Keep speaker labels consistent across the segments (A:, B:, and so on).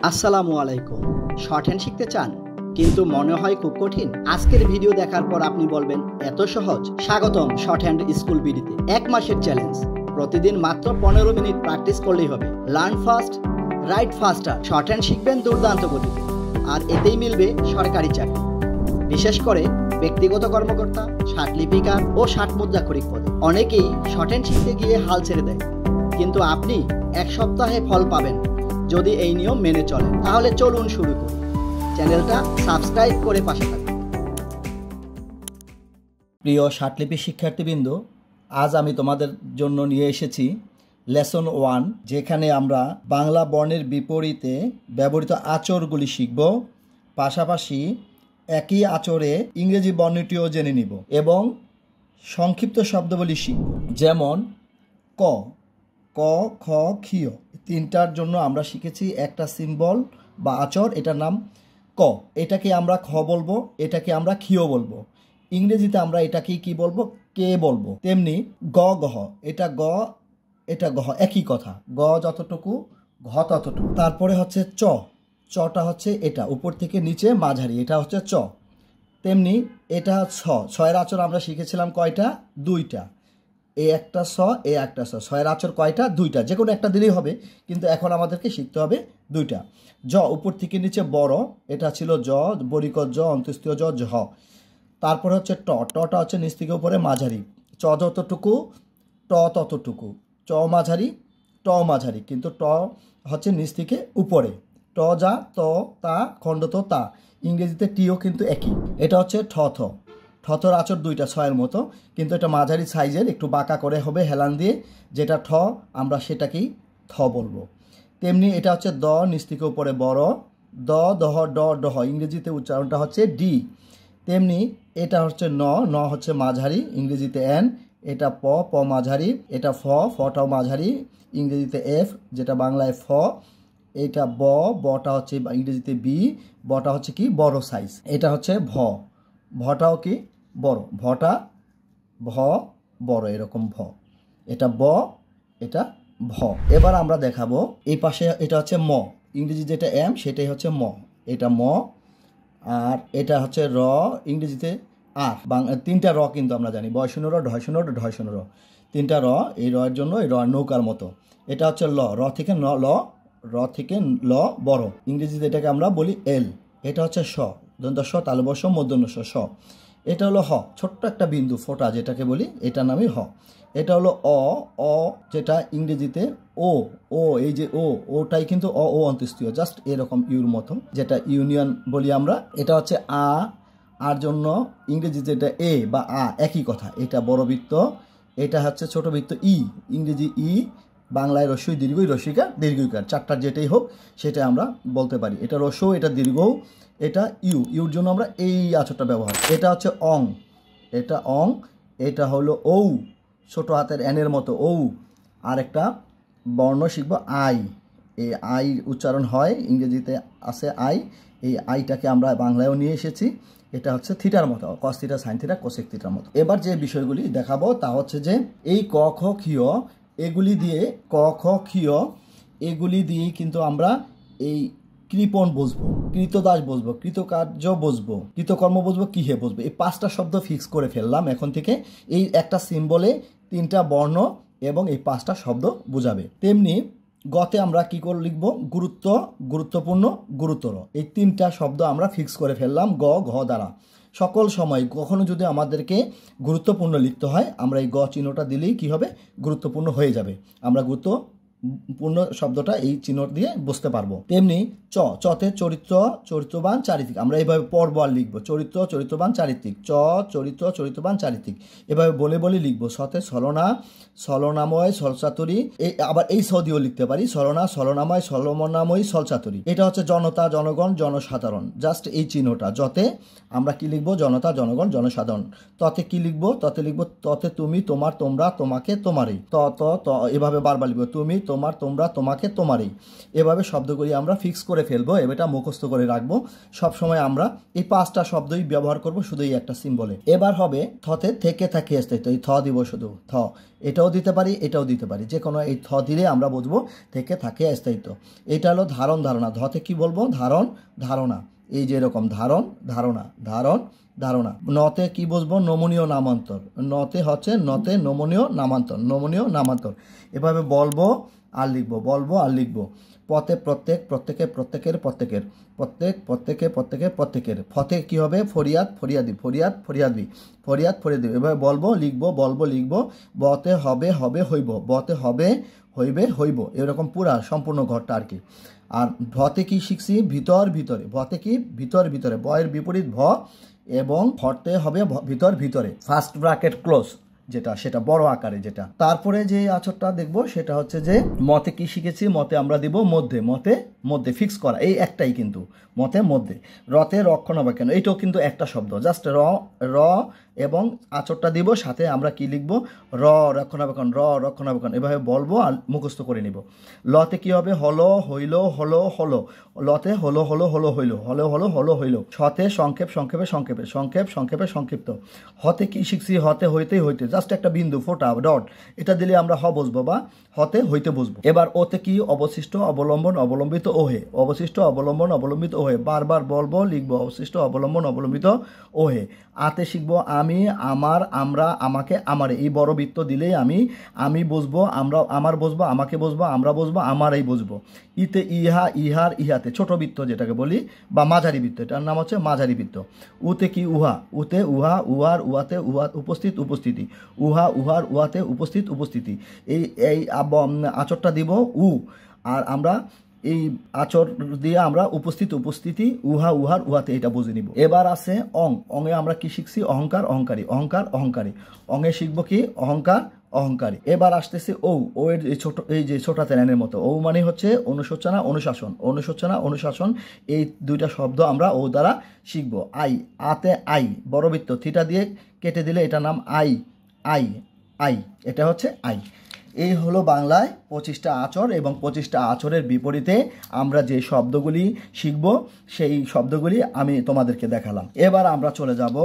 A: আসসালামু আলাইকুম। Short hand শিখতে চান কিন্তু মনে হয় খুব কঠিন? আজকের ভিডিও দেখার পর আপনি বলবেন এত সহজ। স্বাগতম শর্ট হ্যান্ড স্কুল বিডিতে। 1 মাসের চ্যালেঞ্জ। প্রতিদিন মাত্র 15 মিনিট প্র্যাকটিস করলেই হবে। Learn fast, right ফাস্টার। Short hand শিখবেন দুর্দান্ত গতিতে, আর এতেই মিলবে সরকারি চাকরি, বিশেষ করে ব্যক্তিগত কর্মকর্তা, ষাটলিপিকার ও ষাটমুদ্রাক্ষরিক পদে। অনেকেই শর্ট হ্যান্ড শিখতে গিয়ে হাল ছেড়ে দেয়, কিন্তু আপনি 1 সপ্তাহে ফল পাবেন যদি এই নিয়ম মেনে চলেন। তাহলে চলুন শুরু করি। চ্যানেলটা সাবস্ক্রাইব করে পাশে থাকুন।
B: প্রিয় ষাটলিপি শিক্ষার্থীবৃন্দ, আজ আমি তোমাদের জন্য নিয়ে এসেছি লেসন 1, যেখানে আমরা বাংলা বর্ণের বিপরীতে ব্যবহৃত আচরগুলি শিখব। পাশাপাশি একই আচরে ইংরেজি বর্ণটিও জেনে নিব এবং সংক্ষিপ্ত শব্দগুলি শিখব। যেমন ক, ক, খ, ক্ষিয়, তিনটার জন্য আমরা শিখেছি একটা সিম্বল বা আচর, এটার নাম ক। এটাকে আমরা খ বলবো, এটাকে আমরা ক্ষিয় বলবো। ইংরেজিতে আমরা এটাকে কি বলবো? কে বলবো। তেমনি গ, গহ, এটা গ, এটা গহ, একই কথা। গ যতটুকু, ঘ ততটুকু। তারপরে হচ্ছে চ, চটা হচ্ছে এটা উপর থেকে নিচে মাঝারি, এটা হচ্ছে চ। তেমনি এটা ছ, ছয়ের আচর আমরা শিখেছিলাম কয়টা? 2টা। এ একটা স, এ একটা স। ছয়ের আচর কয়টা? 2টা। যে কোনো একটা দিলেই হবে, কিন্তু এখন আমাদেরকে শিখতে হবে 2টা। জ, উপর থেকে নিচে বড়, এটা ছিল জ, বরিকর জ, অন্ত্যেষ্টিয় জ, ঝ। তারপর হচ্ছে ট, টটা হচ্ছে নিচ থেকে উপরে মাঝারি। চ যতটুকু, ট ততটুকু। চ মাঝারি, ট মাঝারি, কিন্তু ট হচ্ছে নিচ থেকে উপরে। ট যা, ত তা, খণ্ডত তা। ইংরেজিতে টিও কিন্তু একই। এটা হচ্ছে ঠ থ। ঠথর আচর 2টা, ছয়ের মতো, কিন্তু এটা মাঝারি সাইজের, একটু বাঁকা করে হবে হেলান দিয়ে। যেটা ঠ, আমরা সেটাকেই থ বলবো। তেমনি এটা হচ্ছে দ, নিচ থেকে উপরে বড়। দ, দহ, ড, ডহ, ইংরেজিতে উচ্চারণটা হচ্ছে ডি। তেমনি এটা হচ্ছে ন, ন হচ্ছে মাঝারি, ইংরেজিতে এন। এটা প, প মাঝারি। এটা ফ, ফটাও মাঝারি, ইংরেজিতে এফ, যেটা বাংলায় ফ। এটা ব, বটা হচ্ছে ইংরেজিতে বি, বটা হচ্ছে কি? বড় সাইজ। এটা হচ্ছে ভ, ভটাও কি? বড়। ভটা, ভ, বড়, এরকম ভ। এটা ব, এটা ভ। এবার আমরা দেখাবো এই পাশে, এটা হচ্ছে ম, ইংরেজি যেটা এম সেটাই হচ্ছে ম। এটা ম, আর এটা হচ্ছে র, ইংরেজিতে আর। 3টা র কিন্তু আমরা জানি, বয়শূন্য র, ঢয়শূন্য র, ঢয়শূন্য র। 3টা র, এই র-এর জন্য এই র নৌকার মতো। এটা হচ্ছে ল, র থেকে ন, ল, র থেকে ল বড়, ইংরেজিতে এটাকে আমরা বলি এল। এটা হচ্ছে স, দন্ত স, তালব্য মূর্ধন্য স, স। এটা হলো হ, ছোট্ট একটা বিন্দু ফোঁটা যেটাকে বলি, এটার নামই হ। এটা হলো অ, অ যেটা ইংরেজিতে ও, ও, এই যে ও, ওটাই কিন্তু অ, ও অন্ত্যেষ্টিয়, জাস্ট এরকম ইউর মতো, যেটা ইউনিয়ন বলি আমরা। এটা হচ্ছে আ, আর জন্য ইংরেজিতে এটা এ বা আ, একই কথা। এটা বড় বৃত্ত, এটা হচ্ছে ছোট বৃত্ত ই, ইংরেজি ই, বাংলায় রস্যই দীর্ঘই, রসিকার দীর্ঘইকার, 4টার যেটাই হোক সেটা আমরা বলতে পারি। এটা রস্য, এটা দীর্ঘ, এটা ইউ, ইউর জন্য আমরা এই আচরটা ব্যবহার। এটা হচ্ছে অং, এটা অং। এটা হলো ঔ, ছোট হাতের এনের মতো ঔ। আর একটা বর্ণ শিখবো আই। এই আই উচ্চারণ হয়, ইংরেজিতে আছে আই। এই আইটাকে আমরা বাংলায়ও নিয়ে এসেছি। এটা হচ্ছে থিটার মতো, cos theta, sine theta, cosec থিটার মতো। এবার যে বিষয়গুলি দেখাবো তা হচ্ছে যে এই ক, খ, ক্ষিয়, এগুলি দিয়ে, ক, খ, ক্ষিয়, এগুলি দিয়ে কিন্তু আমরা এই কৃপণ বসবো, কৃতদাস বসবো, কৃতকার্য বসবো, কৃতকর্ম বসবো, কিহে বসবো। এই 5টা শব্দ ফিক্স করে ফেললাম এখন থেকে। এই একটা সিম্বলে 3টা বর্ণ এবং এই 5টা শব্দ বোঝাবে। তেমনি গতে আমরা কি করে লিখবো? গুরুত্ব, গুরুত্বপূর্ণ, গুরুতর, এই 3টা শব্দ আমরা ফিক্স করে ফেললাম গ, ঘ দ্বারা। সকল সময় কখনো যদি আমাদেরকে গুরুত্বপূর্ণ লিখতে হয়, আমরা এই গ চিহ্নটা দিলেই কি হবে? গুরুত্বপূর্ণ হয়ে যাবে। আমরা গুরুত্বপূর্ণ শব্দটা এই চিহ্ন দিয়ে বুঝতে পারবো। তেমনি চ, চতে চরিত্র, চরিত্রবান, চারিত্রিক, আমরা এইভাবে পর্ব আর লিখবো, চরিত্র, চরিত্রবান, চারিত্রিক। চ, চরিত্র, চরিত্রবান, চারিত্রিক, এভাবে বলে বলে লিখবো। সতে ছলনা, ছলনাময়, ছলচাতুরী, আবার এই ছ দিয়েও লিখতে পারি, ছলনা, ছলনাময়, ছলমনাময়ী, ছলচাতুরী। এটা হচ্ছে জনতা, জনগণ, জনসাধারণ, জাস্ট এই চিহ্নটা। যতে আমরা কি লিখবো? জনতা, জনগণ, জনসাধারণ। ততে কি লিখবো? ততে লিখবো ততে তুমি, তোমার, তোমরা, তোমাকে, তোমারই। ত, ত, ত, এভাবে বারবার লিখবো, তুমি, তোমার, তোমরা, তোমাকে, তোমারই। এভাবে শব্দগুলি আমরা ফিক্স করে ফেলবো, এটা মুখস্থ করে রাখবো। সবসময় আমরা এই 5টা শব্দই ব্যবহার করব শুধু এই একটা সিম্বলে। এবার হবে থতে থেকে থাকে স্থায়িত্ব, এই থ দিব শুধু থ, এটাও দিতে পারি, এটাও দিতে পারি, যে কোনো এই থ দিলে আমরা বুঝবো থেকে থাকে স্থায়িত্ব। এটা হলো ধারণ ধারণা, ধতে কি বলবো ধারণ ধারণা, এই যে এরকম ধারণ ধারণা, ধারণ ধারণা। নতে কি বুঝবো নমনীয় নামান্তর, নতে হচ্ছে নতে নমনীয় নামান্তর, নমনীয় নামান্তর। এভাবে বলবো আর লিখবো, বলবো আর লিখবো। পথে প্রত্যেক, প্রত্যেকে প্রত্যেকের, প্রত্যেকের, প্রত্যেক প্রত্যেকে প্রত্যেকে প্রত্যেকের। ফতে কি হবে ফরিয়াদ ফরিয়াদি, ফরিয়াদ ফরিয়াদি, ফরিয়াদ ফরিয়াদি। এভাবে বলবো লিখবো, বলবো লিখবো। বতে হবে হবে হইব, বতে হবে হইবে হইব, এরকম পুরা সম্পূর্ণ ঘরটা আর কি। আর ভতে কি শিখছি ভিতর ভিতরে, ভতে কি ভিতর ভিতরে, বয়ের বিপরীত ভ, এবং ভরতে হবে ভিতর ভিতরে, ফার্স্ট ব্র্যাকেট ক্লোজ যেটা, সেটা বড় আকারে যেটা। তারপরে যে আচরটা দেখবো সেটা হচ্ছে যে মতে কি শিখেছি, মতে আমরা দিব মধ্যে, মতে মধ্যে ফিক্স করা, এই একটাই কিন্তু মতে মধ্যে। রতে রক্ষণাবেক্ষণ, এইটাও কিন্তু একটা শব্দ, জাস্ট র র, এবং আচরটা দিব সাথে আমরা কি লিখবো র রক্ষণাবেক্ষণ, র রক্ষণাবেক্ষণ। এভাবে বলবো আর মুখস্থ করে নিব। লতে কি হবে হলো হইল, হলো হলো, লতে হলো হলো হলো হইল, হলো হলো হলো হইল। সতে সংক্ষেপ সংক্ষেপে সংক্ষেপে, সংক্ষেপ সংক্ষেপে সংক্ষিপ্ত। হতে কি শিখছি হতে হইতেই হইতে, জাস্ট একটা বিন্দু ফোটা ডট, এটা দিলে আমরা হ বুঝবো বা হতে হইতে বুঝবো। এবার ওতে কি অবশিষ্ট অবলম্বন অবলম্বিত ওহে, অবশিষ্ট অবলম্বন অবলম্বিত ওহে, বারবার বলবো লিখবো অবশিষ্ট অবলম্বন অবলম্বিত ওহে। আতে শিখবো আমি, আমার, আমরা, আমাকে, আমারে, এই বড় বৃত্ত দিলেই আমি, আমি বুঝবো, আমরা আমার বুঝবো, আমাকে বুঝবো, আমরা বুঝবো, আমারই বুঝবো। ইতে ইহা, ইহার, ইহাতে, ছোট বৃত্ত যেটাকে বলি বা মাঝারি বৃত্ত, এটার নাম হচ্ছে মাঝারি বৃত্ত। উতে কি উহা, উতে উহা, উহার, উহাতে উহা উপস্থিত উপস্থিতি, উহা উহার, উহাতে উপস্থিত উপস্থিতি। এই এই আচরটা দিব উ, আর আমরা এই আচর দিয়ে আমরা উপস্থিত উপস্থিতি, উহা উহার, উহাতে, এটা বুঝে নিব। এবার আছে অং, অঙে আমরা কি শিখছি অহংকার অহংকারী, অহংকার অহংকারী, অঙে শিখবো কি অহংকার অহংকারী। এবার আসতেছে ও, ও এর ছোট, এই যে ছোটা তেলানের মতো, ও মানে হচ্ছে অনুশোচনা অনুশাসন, অনুশোচনা অনুশাসন, এই দুইটা শব্দ আমরা ও দ্বারা শিখবো। আই, আতে আই, বড় বৃত্ত থিটা দিয়ে কেটে দিলে এটা নাম আই, আই আই, এটা হচ্ছে আই। এই হলো বাংলায় 25টা আচর, এবং 25টা আচরের বিপরীতে আমরা যে শব্দগুলি শিখব সেই শব্দগুলি আমি তোমাদেরকে দেখালাম। এবার আমরা চলে যাব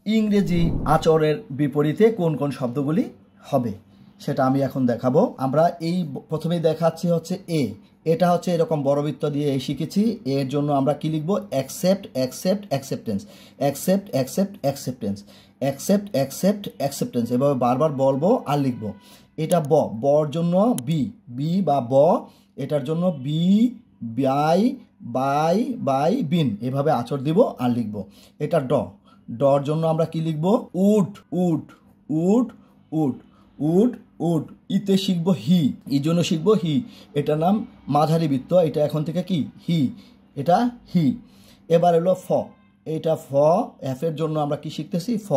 B: ইংরেজি আচরের বিপরীতে কোন কোন শব্দগুলি হবে সেটা আমি এখন দেখাবো। আমরা এই প্রথমেই দেখাচ্ছি হচ্ছে এ, এটা হচ্ছে এরকম বড়বৃত্ত দিয়ে এই শিখেছি। এর জন্য আমরা কি লিখবো accept accept acceptance, accept accept acceptance, accept accept acceptance, এভাবে বারবার বলবো আর লিখবো। এটা ব, বর জন্য বি, বি বা ব, এটার জন্য বি, বাই, বাই, বাই, বিন, এভাবে আচর দিব আর লিখবো। এটা ড, ডর জন্য আমরা কি লিখবো would, would, would, would, would, would. ইতে শিখবো হি, এই জন্য শিখবো হি, এটার নাম মাঝারি বৃত্ত, এটা এখন থেকে কি হি, এটা হি। এবার হলো ফ, এইটা ফ, এফের জন্য আমরা কি শিখতেছি ফ,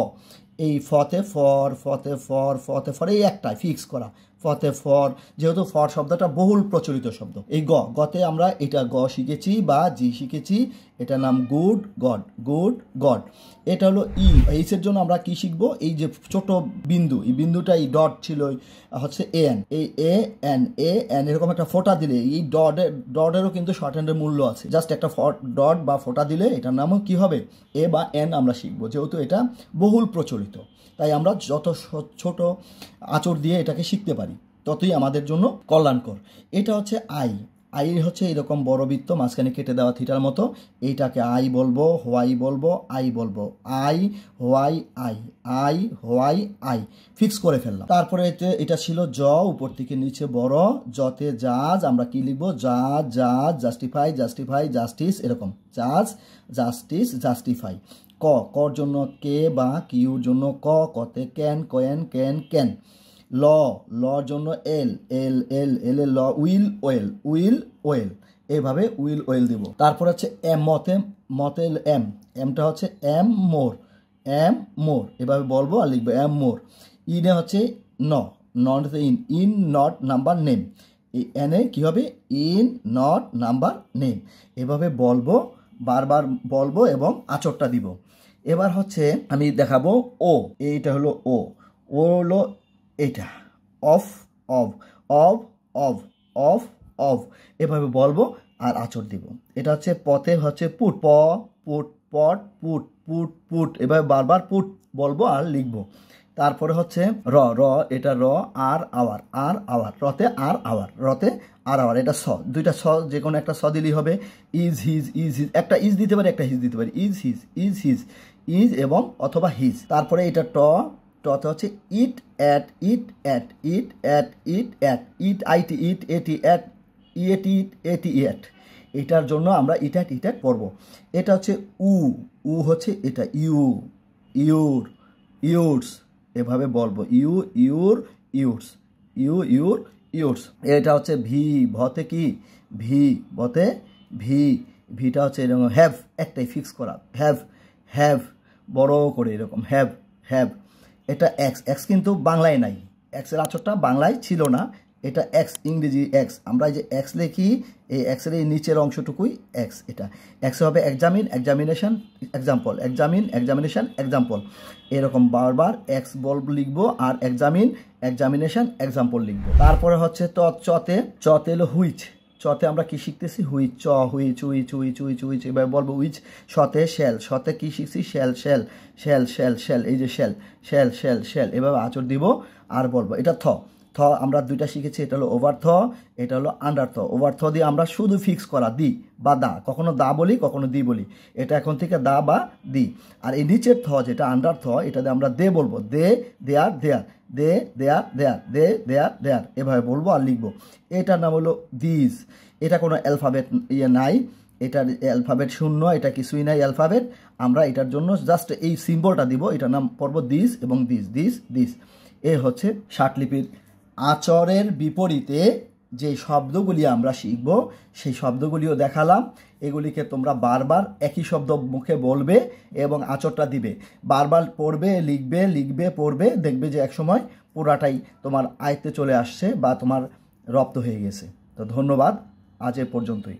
B: এই ফতে ফর, ফতে ফর, ফতে ফর, এই একটাই ফিক্স করা ফতে ফর, যেহেতু ফর শব্দটা বহুল প্রচলিত শব্দ। এই গ, গতে আমরা এটা গ শিখেছি বা জি শিখেছি, এটা নাম গুড গড, গুড গড। এটা হলো ই, এইচের জন্য আমরা কি শিখবো এই যে ছোট বিন্দু, এই বিন্দুটা এই ডট ছিল হচ্ছে এন, এই এ এন, এ এন এরকম একটা ফোঁটা দিলে, এই ডটেরও কিন্তু শর্ট হ্যান্ডের মূল্য আছে, জাস্ট একটা ডট বা ফোঁটা দিলে এটার নামও কি হবে এ বা এন আমরা শিখবো, যেহেতু এটা বহুল প্রচলিত। তাই আমরা যত ছোট আচর দিয়ে এটাকে শিখতে পারি ততই আমাদের জন্য কল্যাণকর। এটা হচ্ছে আই, আই হচ্ছে এরকম বড় বৃত্ত মাঝখানে কেটে দেওয়া থিটার মতো, এইটাকে আই বলবো, হোয়াই বলবো, আই বলবো, I why I, I why I, fix করে ফেললাম। তারপরে এটা ছিল জ, উপর থেকে নিচে বড়, জতে জাজ, আমরা কি লিখবো জাজ, জাজ, জাস্টিফাই, জাস্টিফাই, জাস্টিস, এরকম জাজ, জাস্টিস, জাস্টিফাই। ক, কর জন্য কে বা কিউর জন্য ক, কতে ক্যান, কয়েন, ক্যান, ক্যান। ল, লর জন্য এল, এল এল, এল ল, উইল ওয়েল, উইল ওয়েল, এইভাবে উইল ওয়েল দিব। তারপর হচ্ছে এম, মতে মতে এম, এমটা হচ্ছে এম মোর, এম মোর, এভাবে বলবো আর লিখবো এম মোর। ইনে হচ্ছে ন, not in, in not number name, এই এনে কি হবে ইন নট নাম্বার নেম, এভাবে বলবো, বারবার বলবো এবং আচরটা দিব। এবার হচ্ছে আমি দেখাবো ও, এইটা হলো ও, ও হলো এটা of, of, of, of, of of এভাবে বলবো আর আচর দিব। এটা হচ্ছে পথে হচ্ছে পুট, প পুট পট পুট পুট পুট এভাবে বারবার পুট বলবো আর লিখবো। তারপরে হচ্ছে র, র এটা র আর আওয়ার, আর আওয়ার, রতে আর আওয়ার, রতে আর আওয়ার, এটা স, দুইটা স যে কোনো একটা স দিলেই হবে। ইজ হিজ, ইজ হিজ, একটা ইজ দিতে পারি একটা হিজ দিতে পারি, is his, is his, is এবং অথবা হিজ। তারপরে এটা ট, টতে হচ্ছে it at, it at, it at, it at, it IT, it AT at, it it AT at, এটার জন্য আমরা ইট অ্যাট, ইট অ্যাট পড়বো। এটা হচ্ছে উ, উ হচ্ছে এটা ইউ, ইউর, ইউরস এভাবে বলবো, you your, yours, you your, yours. এটা হচ্ছে ভি, ভতে কি ভি, ভতে ভি, ভিটা হচ্ছে এরকম হ্যাভ, একটাই ফিক্স করা, হ্যাভ, হ্যাভ বড় করে এরকম হ্যাভ, হ্যাভ। এটা এক্স, এক্স কিন্তু বাংলায় নাই, এক্সের আচরটা বাংলায় ছিল না, এটা এক্স, ইংরেজি এক্স, আমরা যে এক্স লিখি এই এক্সের এই নিচের অংশটুকুই এক্স। এটা এক্স হবে examine, examination, example, examine, examination, example, এরকম বারবার এক্স বলব লিখবো আর এক্সামিন, এক্সামিনেশন, এক্সাম্পল লিখবো। তারপরে হচ্ছে ত, চতে, চতে হলো হুইচ, চতে আমরা কি শিখতেছি হুইচ, চ which, which which which which এভাবে বলবো উইচ। শতে শেল, শতে কি শিখছি shall, shall shall shall shall, এই যে শেল, শেল শেল শেল এভাবে আচর দিব আর বলবো। এটা থ, থ আমরা দুইটা শিখেছি, এটা হলো ওভার থ, এটা হলো আন্ডার থ। ওভার থ দিয়ে আমরা শুধু ফিক্স করা দি বা দা, কখনো দা বলি কখনো দি বলি, এটা এখন থেকে দা বা দি। আর এই নিচের থ যেটা আন্ডার থ, এটাতে আমরা দে বলবো, দে দেয়ার দেয়ার, দে দেয়ার দেয়ার, দে দেয়ার দেয়ার এভাবে বলবো আর লিখবো। এটার নাম হলো দিস, এটা কোনো অ্যালফাবেট ইয়ে নাই, এটার অ্যালফাবেট শূন্য, এটা কিছুই নাই অ্যালফাবেট, আমরা এটার জন্য জাস্ট এই সিম্বলটা দিব, এটার নাম পড়বো দিস এবং দিস, দিস দিস। এ হচ্ছে ষাটলিপির আচরের বিপরীতে যে শব্দগুলি আমরা শিখব সেই শব্দগুলিও দেখালাম। এগুলিকে তোমরা বারবার একই শব্দ মুখে বলবে এবং আচরটা দিবে, বারবার পড়বে, লিখবে, লিখবে, পড়বে, দেখবে যে একসময় পুরাটাই তোমার আয়ত্তে চলে আসছে বা তোমার রপ্ত হয়ে গেছে। তো ধন্যবাদ, আজ এ পর্যন্তই।